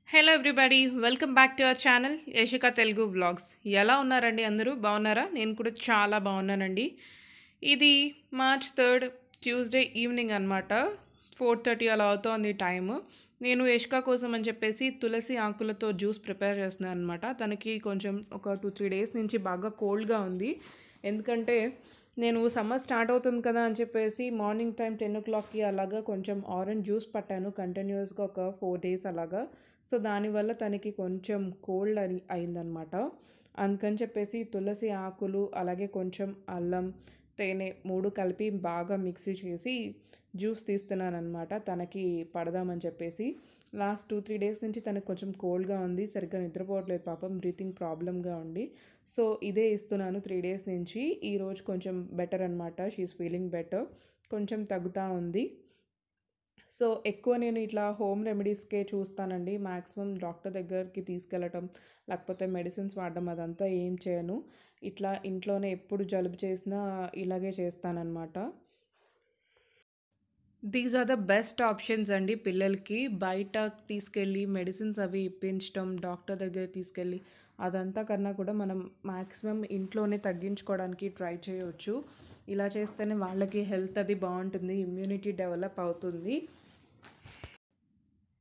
Hello everybody welcome back to our channel Yashika Telugu vlogs. ఎలా ఉన్నారండి అందరూ? బాగున్నారా? నేను కూడా చాలా బాగున్నానండి. ఇది మార్చ్ 3 ట్యూస్డే ఈవినింగ్ అనమాట. 4:30 అలా అవుతోంది టైము. నేను యశిక కోసం అని చెప్పేసి తులసి ఆకులతో జ్యూస్ ప్రిపేర్ చేస్తున్నాను అనమాట. తనకి కొంచెం ఒక 2-3 డేస్ నుంచి బాగా కోల్డ్గా ఉంది. ఎందుకంటే నేను సమ్మర్ స్టార్ట్ అవుతుంది కదా అని చెప్పేసి మార్నింగ్ టైం 10 o'clockకి అలాగా కొంచెం ఆరెంజ్ జ్యూస్ పట్టాను కంటిన్యూస్గా ఒక 4 days అలాగా. సో దానివల్ల తనకి కొంచెం కోల్డ్ అయిందనమాట. అందుకని చెప్పేసి తులసి ఆకులు అలాగే కొంచెం అల్లం, తేనె 3 కలిపి బాగా మిక్సీ చేసి జ్యూస్ తీస్తున్నానమాట తనకి పడదామని చెప్పేసి. లాస్ట్ 2-3 days నుంచి తనకు కొంచెం కోల్డ్గా ఉంది, సరిగ్గా నిద్రపోవట్లేదు పాపం, బ్రీతింగ్ ప్రాబ్లమ్గా ఉండి. సో ఇదే ఇస్తున్నాను 3 days నుంచి. ఈరోజు కొంచెం బెటర్ అనమాట, షీఈస్ ఫీలింగ్ బెటర్, కొంచెం తగ్గుతూ ఉంది. సో ఎక్కువ నేను ఇట్లా హోమ్ రెమెడీస్కే చూస్తానండి. మ్యాక్సిమం డాక్టర్ దగ్గరికి తీసుకెళ్ళటం లేకపోతే మెడిసిన్స్ వాడడం అదంతా ఏం చేయను. ఇట్లా ఇంట్లోనే ఎప్పుడు జలుబు చేసినా ఇలాగే చేస్తానన్నమాట. These are the best options అండి పిల్లలకి. బయట తీసుకెళ్ళి మెడిసిన్స్ అవి ఇప్పించడం, డాక్టర్ దగ్గర తీసుకెళ్ళి అదంతా కన్నా కూడా మనం మ్యాక్సిమం ఇంట్లోనే తగ్గించుకోవడానికి ట్రై చేయవచ్చు. ఇలా చేస్తేనే వాళ్ళకి హెల్త్ అది బాగుంటుంది, ఇమ్యూనిటీ డెవలప్ అవుతుంది.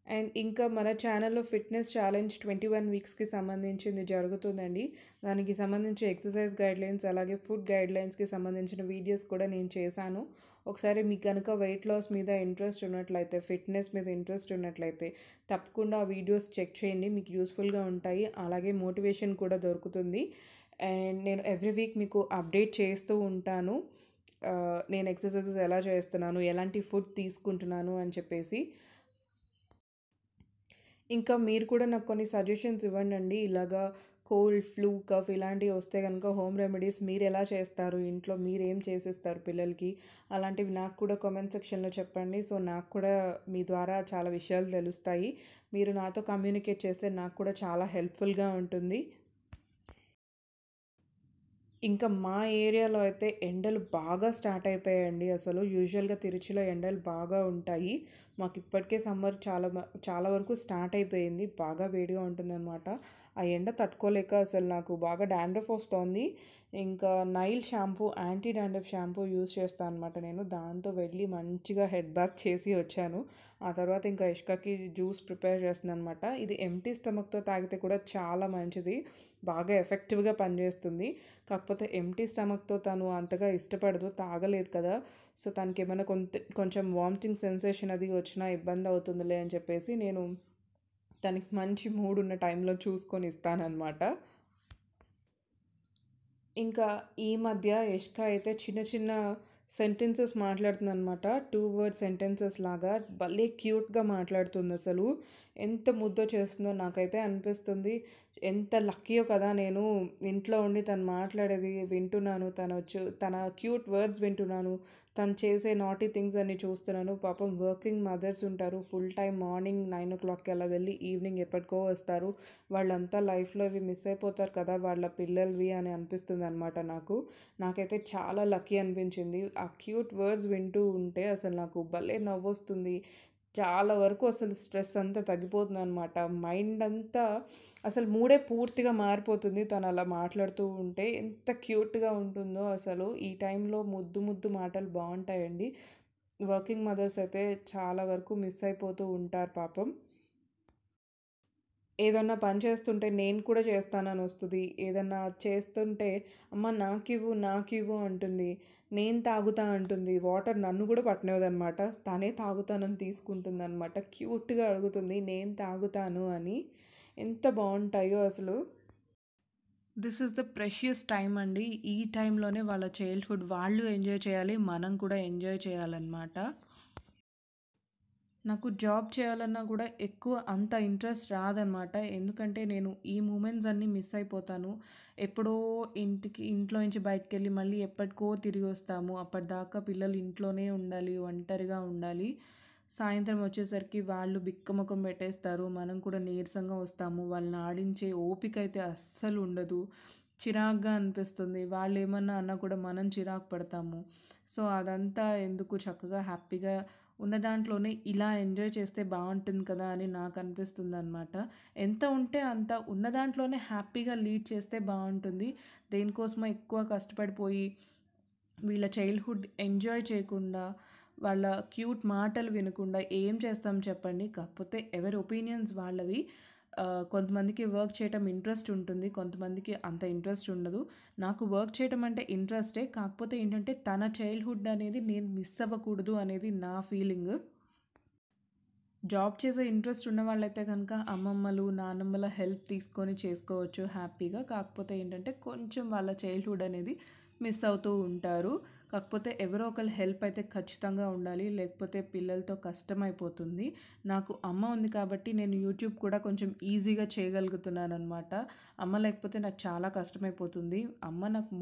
అండ్ ఇంకా మన ఛానల్లో ఫిట్నెస్ ఛాలెంజ్ 21 వీక్స్కి సంబంధించింది జరుగుతుందండి. దానికి సంబంధించి ఎక్సర్సైజ్ గైడ్లైన్స్ అలాగే ఫుడ్ గైడ్లైన్స్కి సంబంధించిన వీడియోస్ కూడా నేను చేశాను. ఒకసారి మీకు కనుక వెయిట్ లాస్ మీద ఇంట్రెస్ట్ ఉన్నట్లయితే, ఫిట్నెస్ మీద ఇంట్రెస్ట్ ఉన్నట్లయితే తప్పకుండా ఆ వీడియోస్ చెక్ చేయండి, మీకు యూస్ఫుల్గా ఉంటాయి. అలాగే మోటివేషన్ కూడా దొరుకుతుంది. అండ్ నేను ఎవ్రీ వీక్ మీకు అప్డేట్ చేస్తూ ఉంటాను. నేను ఎక్సర్సైజెస్ ఎలా చేస్తున్నాను, ఎలాంటి ఫుడ్ తీసుకుంటున్నాను అని చెప్పేసి. ఇంకా మీరు కూడా నాకు కొన్ని సజెషన్స్ ఇవ్వండండి. ఇలాగా కోల్డ్, ఫ్లూ, కఫ్ ఇలాంటివి వస్తే కనుక హోమ్ రెమెడీస్ మీరు ఎలా చేస్తారు? ఇంట్లో మీరేం చేసిస్తారు పిల్లలకి? అలాంటివి నాకు కూడా కామెంట్ సెక్షన్లో చెప్పండి. సో నాకు కూడా మీ ద్వారా చాలా విషయాలు తెలుస్తాయి. మీరు నాతో కమ్యూనికేట్ చేస్తే నాకు కూడా చాలా హెల్ప్ఫుల్గా ఉంటుంది. ఇంకా మా ఏరియాలో అయితే ఎండలు బాగా స్టార్ట్ అయిపోయాయండి అసలు. యూజువల్గా తిరుచిలో ఎండలు బాగా ఉంటాయి. మాకు ఇప్పటికే సమ్మర్ చాలా వరకు స్టార్ట్ అయిపోయింది. బాగా వేడిగా ఉంటుందన్నమాట. ఆ ఎండ తట్టుకోలేక అసలు నాకు బాగా డాండ్రఫ్ వస్తోంది. ఇంకా Nyle shampoo, anti dandruff shampoo use చేస్తాను అనమాట నేను. దాంతో వెళ్ళి మంచిగా హెడ్ బాత్ చేసి వచ్చాను. ఆ తర్వాత ఇంకా ఇష్కకి జ్యూస్ ప్రిపేర్ చేస్తున్నాను అనమాట. ఇది ఎంప్టీ స్టమక్తో తాగితే కూడా చాలా మంచిది, బాగా ఎఫెక్టివ్గా పనిచేస్తుంది. కాకపోతే ఎంప్టీ స్టమక్తో తను అంతగా ఇష్టపడదు, తాగలేదు కదా. సో తనకి ఏమైనా కొంచెం వామిటింగ్ సెన్సేషన్ అది వచ్చినా ఇబ్బంది అవుతుందిలే అని చెప్పేసి నేను తనకి మంచి మూడ్ ఉన్న టైంలో చూసుకొని ఇస్తానన్నమాట. ఇంకా ఈ మధ్య యష్క అయితే చిన్న చిన్న సెంటెన్సెస్ మాట్లాడుతుందనమాట. 2 word సెంటెన్సెస్ లాగా భలే క్యూట్గా మాట్లాడుతుంది అసలు. ఎంత ముద్దో చేస్తుందో నాకైతే అనిపిస్తుంది. ఎంత లక్కీయో కదా నేను, ఇంట్లో ఉండి తను మాట్లాడేది వింటున్నాను, తన క్యూట్ వర్డ్స్ వింటున్నాను, తను చేసే నాటీ థింగ్స్ అన్ని చూస్తున్నాను. పాపం వర్కింగ్ మదర్స్ ఉంటారు, ఫుల్ టైం మార్నింగ్ 9 o'clockకి అలా వెళ్ళి ఈవినింగ్ ఎప్పటికో వస్తారు. వాళ్ళంతా లైఫ్లో ఇవి మిస్ అయిపోతారు కదా వాళ్ళ పిల్లలవి అని అనిపిస్తుంది అనమాట నాకైతే చాలా లక్కీ అనిపించింది. ఆ క్యూట్ వర్డ్స్ వింటూ ఉంటే అసలు నాకు భలే నవ్వొస్తుంది. చాలా వరకు అసలు స్ట్రెస్ అంతా తగ్గిపోతుంది అనమాట. మైండ్ అంతా అసలు మూడే పూర్తిగా మారిపోతుంది తను అలా మాట్లాడుతూ ఉంటే. ఎంత క్యూట్గా ఉంటుందో అసలు. ఈ టైంలో ముద్దు ముద్దు మాటలు బాగుంటాయండి. వర్కింగ్ మదర్స్ అయితే చాలా వరకు మిస్ అయిపోతూ ఉంటారు పాపం. ఏదన్నా పని చేస్తుంటే నేను కూడా చేస్తానని వస్తుంది. ఏదన్నా చేస్తుంటే అమ్మ నాకివ్వు నాకివ్వు అంటుంది. నేను తాగుతా అంటుంది. వాటర్ నన్ను కూడా పట్టనివ్వదనమాట. తనే తాగుతానని తీసుకుంటుందనమాట. క్యూట్గా అడుగుతుంది నేను తాగుతాను అని. ఎంత బాగుంటాయో అసలు. This is the precious time అండి. ఈ టైంలోనే వాళ్ళ చైల్డ్హుడ్ వాళ్ళు ఎంజాయ్ చేయాలి, మనం కూడా ఎంజాయ్ చేయాలన్నమాట. నాకు జాబ్ చేయాలన్నా కూడా ఎక్కువ అంత ఇంట్రెస్ట్ రాదనమాట. ఎందుకంటే నేను ఈ మూమెంట్స్ అన్నీ మిస్ అయిపోతాను. ఎప్పుడో ఇంట్లో నుంచి బయటకెళ్ళి మళ్ళీ ఎప్పటికో తిరిగి వస్తాము. అప్పటిదాకా పిల్లలు ఇంట్లోనే ఉండాలి, ఒంటరిగా ఉండాలి. సాయంత్రం వచ్చేసరికి వాళ్ళు బిక్కమొఖం పెట్టేస్తారు, మనం కూడా నీరసంగా వస్తాము. వాళ్ళని ఆడించే ఓపిక అయితే అస్సలు ఉండదు. చిరాకుగా అనిపిస్తుంది. వాళ్ళేమన్నా అన్నా కూడా మనం చిరాకు పడతాము. సో, అదంతా ఎందుకు చక్కగా హ్యాపీగా ఉన్న దాంట్లోనే ఇలా ఎంజాయ్ చేస్తే బావుంటుంది కదా అని నాకనిపిస్తుందనమాట. ఎంత ఉంటే అంత ఉన్న దాంట్లోనే హ్యాపీగా లీడ్ చేస్తే బావుంటుంది. దేనికోసమో ఎక్కువ కష్టపడిపోయి వీళ్ళ చైల్డ్‌హుడ్ ఎంజాయ్ చేయకుండా, వాళ్ళ క్యూట్ మాటలు వినకుండా ఏం చేస్తాం చెప్పండి? కాకపోతే ఎవరి ఒపీనియన్స్ వాళ్ళవి. కొంతమందికి వర్క్ చేయటం ఇంట్రెస్ట్ ఉంటుంది. కొంతమందికి అంత ఇంట్రెస్ట్ ఉండదు. నాకు వర్క్ చేయటం అంటే ఇంట్రెస్టే. కాకపోతే ఏంటంటే తన చైల్డ్‌హుడ్ అనేది నేను మిస్ అవ్వకూడదు అనేది నా ఫీలింగ్. జాబ్ చేసే ఇంట్రెస్ట్ ఉన్న వాళ్ళైతే కనుక అమ్మమ్మలు, నానమ్మల హెల్ప్ తీసుకొని చేసుకోవచ్చు హ్యాపీగా. కాకపోతే ఏంటంటే కొంచెం వాళ్ళ చైల్డ్‌హుడ్ అనేది మిస్ అవుతూ ఉంటారు. కాకపోతే ఎవరో ఒకళ్ళ హెల్ప్ అయితే ఖచ్చితంగా ఉండాలి. లేకపోతే పిల్లలతో కష్టమైపోతుంది. నాకు అమ్మ ఉంది కాబట్టి నేను యూట్యూబ్ కూడా కొంచెం ఈజీగా చేయగలుగుతున్నాననమాట. అమ్మ లేకపోతే నాకు చాలా కష్టమైపోతుంది. అమ్మ నాకు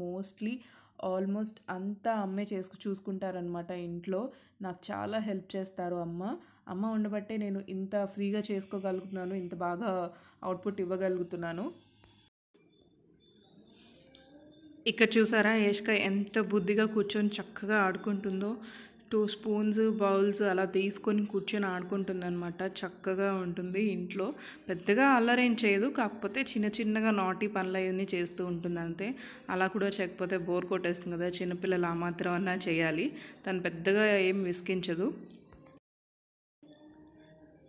ఆల్మోస్ట్ అంతా అమ్మే చూసుకుంటారనమాట ఇంట్లో. నాకు చాలా హెల్ప్ చేస్తారు అమ్మ. అమ్మ ఉండబట్టే నేను ఇంత ఫ్రీగా చేసుకోగలుగుతున్నాను. ఇంత బాగా అవుట్‌పుట్ ఇవ్వగలుగుతున్నాను. ఇక్కడ చూసారా ఏష్క ఎంత బుద్ధిగా కూర్చొని చక్కగా ఆడుకుంటుందో. 2 స్పూన్స్, బౌల్స్ అలా తీసుకొని కూర్చొని ఆడుకుంటుందనమాట. చక్కగా ఉంటుంది ఇంట్లో. పెద్దగా అల్లరేం చేయదు. కాకపోతే చిన్న చిన్నగా నాటీ పనులు అవన్నీ చేస్తూ ఉంటుంది అంతే. అలా కూడా చేయకపోతే బోర్ కొట్టేస్తుంది కదా! చిన్నపిల్లలు ఆ మాత్రం అన్నా చేయాలి. తను పెద్దగా ఏం విసిగించదు.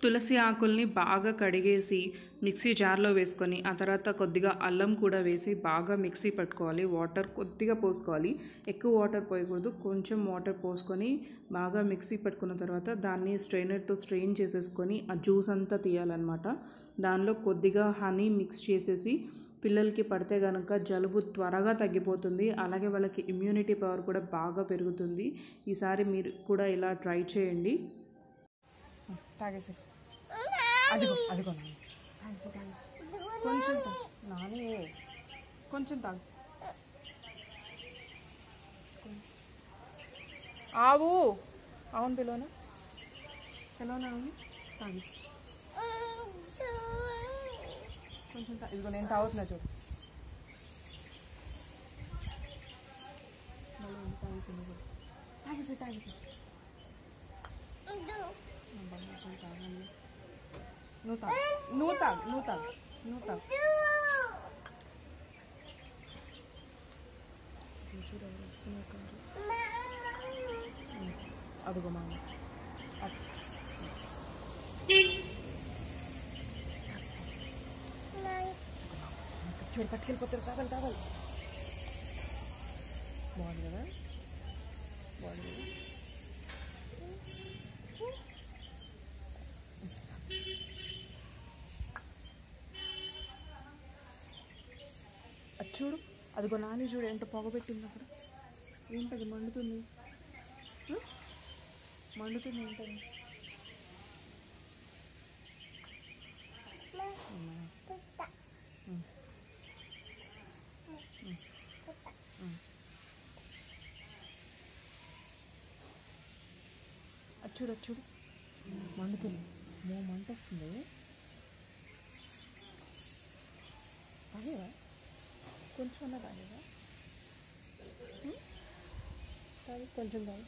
తులసి ఆకుల్ని బాగా కడిగేసి మిక్సీ జార్లో వేసుకొని ఆ తర్వాత కొద్దిగా అల్లం కూడా వేసి బాగా మిక్సీ పట్టుకోవాలి. వాటర్ కొద్దిగా పోసుకోవాలి. ఎక్కువ వాటర్ పోయకూడదు. కొంచెం వాటర్ పోసుకొని బాగా మిక్సీ పట్టుకున్న తర్వాత దాన్ని స్ట్రైనర్తో స్ట్రెయిన్ చేసేసుకొని ఆ జ్యూస్ అంతా తీయాలన్నమాట. దానిలో కొద్దిగా హనీ మిక్స్ చేసేసి పిల్లలకి పడితే కనుక జలుబు త్వరగా తగ్గిపోతుంది. అలాగే వాళ్ళకి ఇమ్యూనిటీ పవర్ కూడా బాగా పెరుగుతుంది. ఈసారి మీరు కూడా ఇలా ట్రై చేయండి. తాగేసి అదిగో కొంచెం నాని కొంచెం తాగు. అవును పిలోనా అవును తాగి కొంచెం ఇదిగో నేను తాగుతున్నా చూడు. తాగేసి నువ్వు తాగు. చూడు ఎవరు వస్తున్నారు. అదిగో మామ చూడు పట్టుకెళ్ళిపోతారు. తాగాలి బాగుంది కదా. చూడు అదిగో నాని చూడు ఎంత పొగబెట్టింది అక్కడ. ఏంటది మండుతుంది ఏంటది. చూడు మండుతుంది. మంట వస్తుంది. తాగేవా కొంచెం అన్నా తాగేవా? కొంచెం తాగు.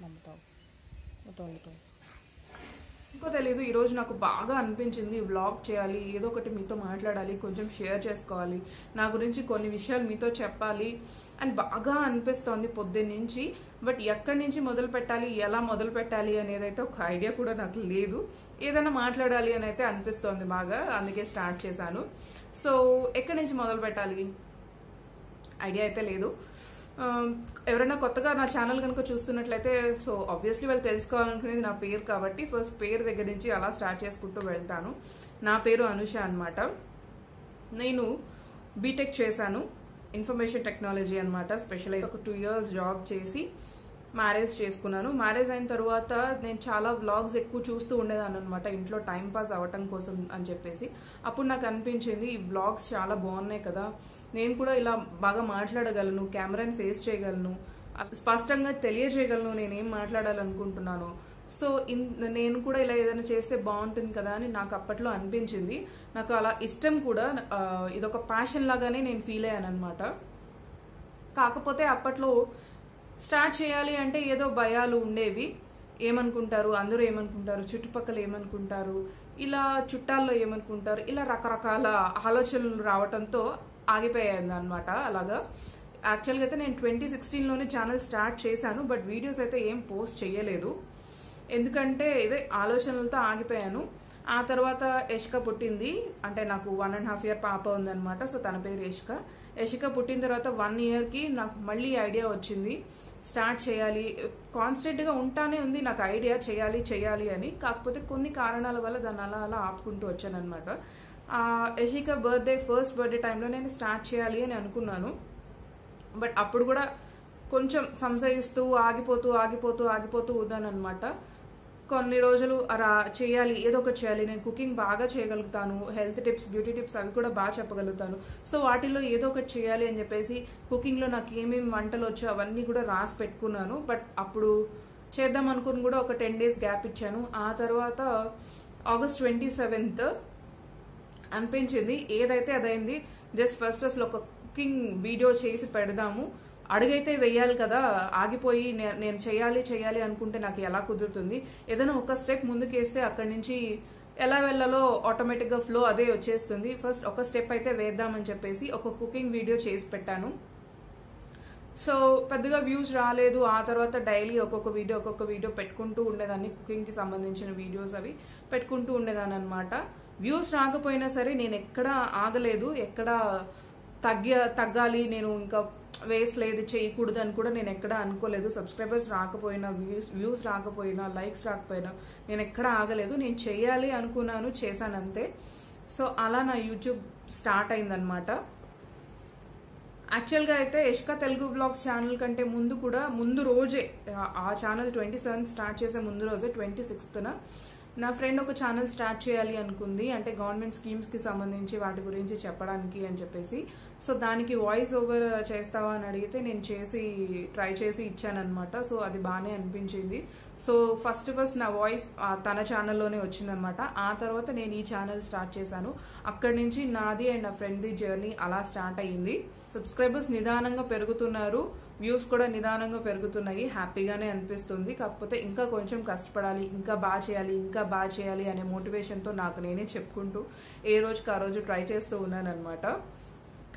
నమ్ముతావు ఇంకో తెలీదు. ఈరోజు నాకు బాగా అనిపించింది వ్లాగ్ చేయాలి, ఏదో ఒకటి మీతో మాట్లాడాలి, కొంచెం షేర్ చేసుకోవాలి, నా గురించి కొన్ని విషయాలు మీతో చెప్పాలి అని బాగా అనిపిస్తోంది పొద్దున్నుంచి. బట్ ఎక్కడి నుంచి మొదలు పెట్టాలి, ఎలా మొదలు పెట్టాలి అనేదైతే ఒక ఐడియా కూడా నాకు లేదు. ఏదైనా మాట్లాడాలి అని అయితే అనిపిస్తోంది బాగా, అందుకే స్టార్ట్ చేశాను. సో ఎక్కడి నుంచి మొదలు పెట్టాలి ఐడియా అయితే లేదు. ఎవరైనా కొత్తగా నా ఛానల్ కనుక చూస్తున్నట్లయితే సో ఆబ్వియస్లీ వాళ్ళు తెలుసుకోవాలనుకునేది నా పేరు కాబట్టి ఫస్ట్ పేరు దగ్గర నుంచి అలా స్టార్ట్ చేసుకుంటూ వెళ్తాను. నా పేరు అనుష అన్నమాట. నేను బీటెక్ చేశాను, ఇన్ఫర్మేషన్ టెక్నాలజీ అన్నమాట. స్పెషలైజ్ ఒక 2 years జాబ్ చేసి మ్యారేజ్ చేసుకున్నాను. మ్యారేజ్ అయిన తర్వాత నేను చాలా వ్లాగ్స్ ఎక్కువ చూస్తూ ఉండేదాన్ని అనమాట, ఇంట్లో టైం పాస్ అవ్వటం కోసం అని చెప్పేసి. అప్పుడు నాకు అనిపించింది ఈ వ్లాగ్స్ చాలా బాగున్నాయి కదా, నేను కూడా ఇలా బాగా మాట్లాడగలను, కెమెరాని ఫేస్ చేయగలను, స్పష్టంగా తెలియజేయగలను నేనేం మాట్లాడాలనుకుంటున్నాను. సో నేను కూడా ఇలా ఏదైనా చేస్తే బాగుంటుంది కదా అని నాకు అప్పట్లో అనిపించింది. నాకు అలా ఇష్టం కూడా, ఇదొక ప్యాషన్ లాగానే నేను ఫీల్ అయ్యాను అనమాట. కాకపోతే అప్పట్లో స్టార్ట్ చేయాలి అంటే ఏదో భయాలు ఉండేవి. ఏమనుకుంటారు, అందరూ ఏమనుకుంటారు, చుట్టుపక్కల ఏమనుకుంటారు, ఇలా చుట్టాల్లో ఏమనుకుంటారు, ఇలా రకరకాల ఆలోచనలు రావడంతో ఆగిపోయాను అనమాట. అలాగా యాక్చువల్గా అయితే నేను 2016లోనే ఛానల్ స్టార్ట్ చేశాను, బట్ వీడియోస్ అయితే ఏం పోస్ట్ చేయలేదు. ఎందుకంటే ఇదే ఆలోచనలతో ఆగిపోయాను. ఆ తర్వాత యశిక పుట్టింది, అంటే నాకు 1.5 year పాప ఉందన్నమాట. సో తన పేరు యశిక. యశిక పుట్టిన తర్వాత 1 yearకి నాకు మళ్ళీ ఐడియా వచ్చింది స్టార్ట్ చేయాలి. కాన్స్టెంట్గా ఉంటానే ఉంది నాకు ఐడియా చేయాలి అని. కాకపోతే కొన్ని కారణాల వల్ల దాన్ని అలా అలా ఆపుకుంటూ వచ్చాను అనమాట. యశిక ఫస్ట్ బర్త్డే టైంలో నేను స్టార్ట్ చేయాలి అని అనుకున్నాను. బట్ అప్పుడు కూడా కొంచెం సంశయిస్తూ ఆగిపోతూ ఉన్నాను అనమాట. కొన్ని రోజులు అలా చేయాలి, ఏదో ఒకటి చేయాలి, నేను కుకింగ్ బాగా చేయగలుగుతాను, హెల్త్ టిప్స్, బ్యూటీ టిప్స్ అవి కూడా బాగా చెప్పగలుగుతాను, సో వాటిల్లో ఏదో ఒకటి చేయాలి అని చెప్పేసి కుకింగ్లో నాకు ఏమేమి వంటలు వచ్చో అవన్నీ కూడా రాసి పెట్టుకున్నాను. బట్ అప్పుడు చేద్దాం అనుకుని కూడా ఒక 10 days గ్యాప్ ఇచ్చాను. ఆ తర్వాత August 27th అనిపించింది ఏదైతే అదైంది. జస్ట్ ఫస్ట్ అసలు ఒక కుకింగ్ వీడియో చేసి పెడదాము, అడుగైతే వెయ్యాలి కదా, ఆగిపోయి నేను చేయాలి అనుకుంటే నాకు ఎలా కుదురుతుంది, ఏదైనా ఒక స్టెప్ ముందుకేస్తే అక్కడి నుంచి ఎలా వెళ్ళాలో ఆటోమేటిక్గా ఫ్లో అదే వచ్చేస్తుంది. ఫస్ట్ ఒక స్టెప్ అయితే వేద్దామని చెప్పేసి ఒక కుకింగ్ వీడియో చేసి పెట్టాను. సో పెద్దగా వ్యూస్ రాలేదు. ఆ తర్వాత డైలీ ఒక్కొక్క వీడియో పెట్టుకుంటూ ఉండేదాన్ని, కుకింగ్కి సంబంధించిన వీడియోస్ అవి పెట్టుకుంటూ ఉండేదాన్ని అనమాట. వ్యూస్ రాకపోయినా సరే నేను ఎక్కడా ఆగలేదు, ఎక్కడా తగ్గాలి, నేను ఇంకా వేస్ట్ లేదు చేయకూడదు అని కూడా నేను ఎక్కడా అనుకోలేదు. సబ్స్క్రైబర్స్ రాకపోయినా, వ్యూస్ రాకపోయినా, లైక్స్ రాకపోయినా నేను ఎక్కడా ఆగలేదు. నేను చేయాలి అనుకున్నాను, చేశాను అంతే. సో అలా నా యూట్యూబ్ స్టార్ట్ అయిందనమాట. యాక్చువల్గా అయితే యశిక తెలుగు బ్లాగ్స్ ఛానల్ కంటే ముందు రోజే, ఆ ఛానల్ 27 స్టార్ట్ చేసే ముందు రోజే 26న నా ఫ్రెండ్ ఒక ఛానల్ స్టార్ట్ చేయాలి అనుకుంది, అంటే గవర్నమెంట్ స్కీమ్స్కి సంబంధించి వాటి గురించి చెప్పడానికి అని చెప్పేసి. సో దానికి వాయిస్ ఓవర్ చేస్తావా అని అడిగితే నేను ట్రై చేసి ఇచ్చానమాట. సో అది బాగానే అనిపించింది. సో ఫస్ట్ నా వాయిస్ తన ఛానల్లోనే వచ్చిందనమాట. ఆ తర్వాత నేను ఈ ఛానల్ స్టార్ట్ చేశాను. అక్కడి నుంచి నాది అండ్ నా ఫ్రెండ్ది జర్నీ అలా స్టార్ట్ అయ్యింది. సబ్స్క్రైబర్స్ నిదానంగా పెరుగుతున్నారు, వ్యూస్ కూడా నిదానంగా పెరుగుతున్నాయి, హ్యాపీగానే అనిపిస్తుంది. కాకపోతే ఇంకా కొంచెం కష్టపడాలి, ఇంకా బాగా చేయాలి అనే మోటివేషన్తో నాకు నేనే చెప్పుకుంటూ ఏ రోజుకి ఆ రోజు ట్రై చేస్తూ ఉన్నాను అనమాట.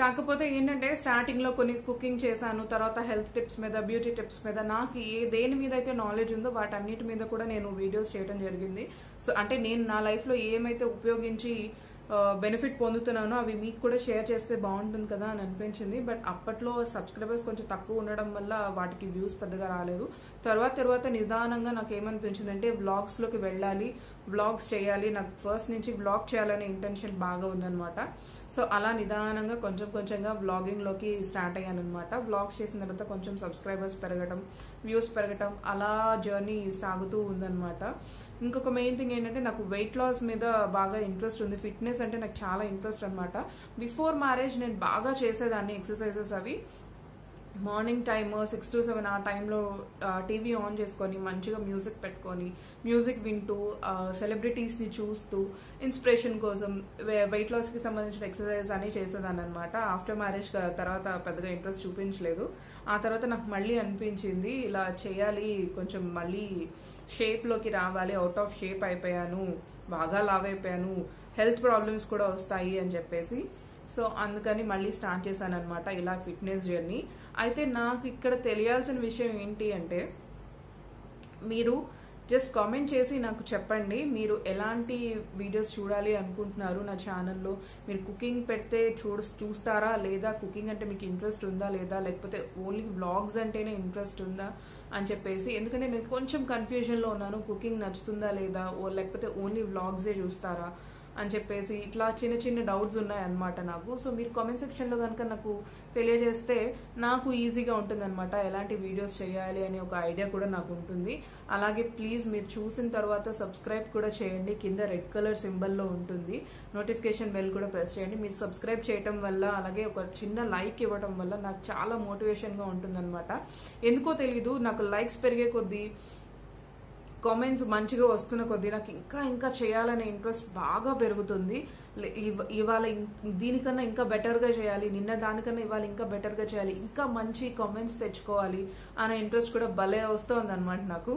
కాకపోతే ఏంటంటే స్టార్టింగ్లో కొన్ని కుకింగ్ చేశాను, తర్వాత హెల్త్ టిప్స్ మీద, బ్యూటీ టిప్స్ మీద, నాకు దేని మీద అయితే నాలెడ్జ్ ఉందో వాటన్నిటి మీద కూడా నేను వీడియోస్ చేయడం జరిగింది. సో అంటే నేను నా లైఫ్లో ఏమైతే ఉపయోగించి బెనిఫిట్ పొందుతున్నానో అవి మీకు కూడా షేర్ చేస్తే బాగుంటుంది కదా అని అనిపించింది. బట్ అప్పట్లో సబ్స్క్రైబర్స్ కొంచెం తక్కువ ఉండడం వల్ల వాటికి వ్యూస్ పెద్దగా రాలేదు. తర్వాత నిదానంగా నాకు ఏమనిపించింది అంటే వ్లాగ్స్లోకి వెళ్ళాలి, వ్లాగ్స్ చేయాలి, నాకు ఫస్ట్ నుంచి వ్లాగ్ చేయాలనే ఇంటెన్షన్ బాగా ఉందన్నమాట. సో అలా నిదానంగా కొంచెంగా వ్లాగింగ్లోకి స్టార్ట్ అయ్యాను అనమాట. వ్లాగ్స్ చేసిన తర్వాత కొంచెం సబ్స్క్రైబర్స్ పెరగటం, వ్యూస్ పెరగటం, అలా జర్నీ సాగుతూ ఉందన్నమాట. ఇంకొక మెయిన్ థింగ్ ఏంటంటే నాకు వెయిట్ లాస్ మీద బాగా ఇంట్రెస్ట్ ఉంది, ఫిట్నెస్ అంటే నాకు చాలా ఇంట్రెస్ట్ అనమాట. బిఫోర్ మ్యారేజ్ నేను బాగా చేసేదాన్ని ఎక్సర్సైజెస్ అవి. మార్నింగ్ టైమ్ 6 to 7 ఆ టైంలో టీవీ ఆన్ చేసుకొని మంచిగా మ్యూజిక్ పెట్టుకొని మ్యూజిక్ వింటూ సెలబ్రిటీస్ని చూస్తూ ఇన్స్పిరేషన్ కోసం వెయిట్ లాస్కి సంబంధించిన ఎక్సర్సైజెస్ అని చేసేదాన్ని అనమాట. ఆఫ్టర్ మ్యారేజ్ తర్వాత పెద్దగా ఇంట్రెస్ట్ చూపించలేదు. ఆ తర్వాత నాకు మళ్ళీ అనిపించింది ఇలా చేయాలి, కొంచెం మళ్ళీ షేప్లోకి రావాలి, అవుట్ ఆఫ్ షేప్ అయిపోయాను, బాగా లావ్ అయిపోయాను, హెల్త్ ప్రాబ్లమ్స్ కూడా వస్తాయి అని చెప్పేసి. సో అందుకని మళ్ళీ స్టార్ట్ చేశాను అనమాట ఇలా ఫిట్నెస్ జర్నీ. అయితే నాకు ఇక్కడ తెలియాల్సిన విషయం ఏంటి అంటే, మీరు జస్ట్ కామెంట్ చేసి నాకు చెప్పండి మీరు ఎలాంటి వీడియోస్ చూడాలి అనుకుంటున్నారు నా ఛానల్లో. మీరు కుకింగ్ పెడితే చూస్తారా లేదా, కుకింగ్ అంటే మీకు ఇంట్రెస్ట్ ఉందా లేదా, లేకపోతే ఓన్లీ వ్లాగ్స్ అంటేనే ఇంట్రెస్ట్ ఉందా అని చెప్పేసి. ఎందుకంటే నేను కొంచెం కన్ఫ్యూజన్లో ఉన్నాను, కుకింగ్ నచ్చుతుందా లేదా, లేకపోతే ఓన్లీ వ్లాగ్సే చూస్తారా అని చెప్పేసి ఇట్లా చిన్న డౌట్స్ ఉన్నాయన్నమాట నాకు. సో మీరు కామెంట్ సెక్షన్లో కనుక నాకు తెలియజేస్తే నాకు ఈజీగా ఉంటుంది అనమాట, ఎలాంటి వీడియోస్ చేయాలి అనే ఒక ఐడియా కూడా నాకు ఉంటుంది. అలాగే ప్లీజ్ మీరు చూసిన తర్వాత సబ్స్క్రైబ్ కూడా చేయండి, కింద రెడ్ కలర్ సింబల్లో ఉంటుంది, నోటిఫికేషన్ బెల్ కూడా ప్రెస్ చేయండి. మీరు సబ్స్క్రైబ్ చేయటం వల్ల, అలాగే ఒక చిన్న లైక్ ఇవ్వడం వల్ల నాకు చాలా మోటివేషన్గా ఉంటుంది అనమాట. ఎందుకో తెలీదు, నాకు లైక్స్ పెరిగే కొద్దీ కామెంట్స్ మంచిగా వస్తున్న కొద్దీ నాకు ఇంకా ఇంకా చేయాలనే ఇంట్రెస్ట్ బాగా పెరుగుతుంది. ఇవాళ దీనికన్నా ఇంకా బెటర్గా చేయాలి, నిన్న దానికన్నా ఇవాళ ఇంకా బెటర్గా చేయాలి, ఇంకా మంచి కామెంట్స్ తెచ్చుకోవాలి అనే ఇంట్రెస్ట్ కూడా భలే వస్తుంది అనమాట నాకు.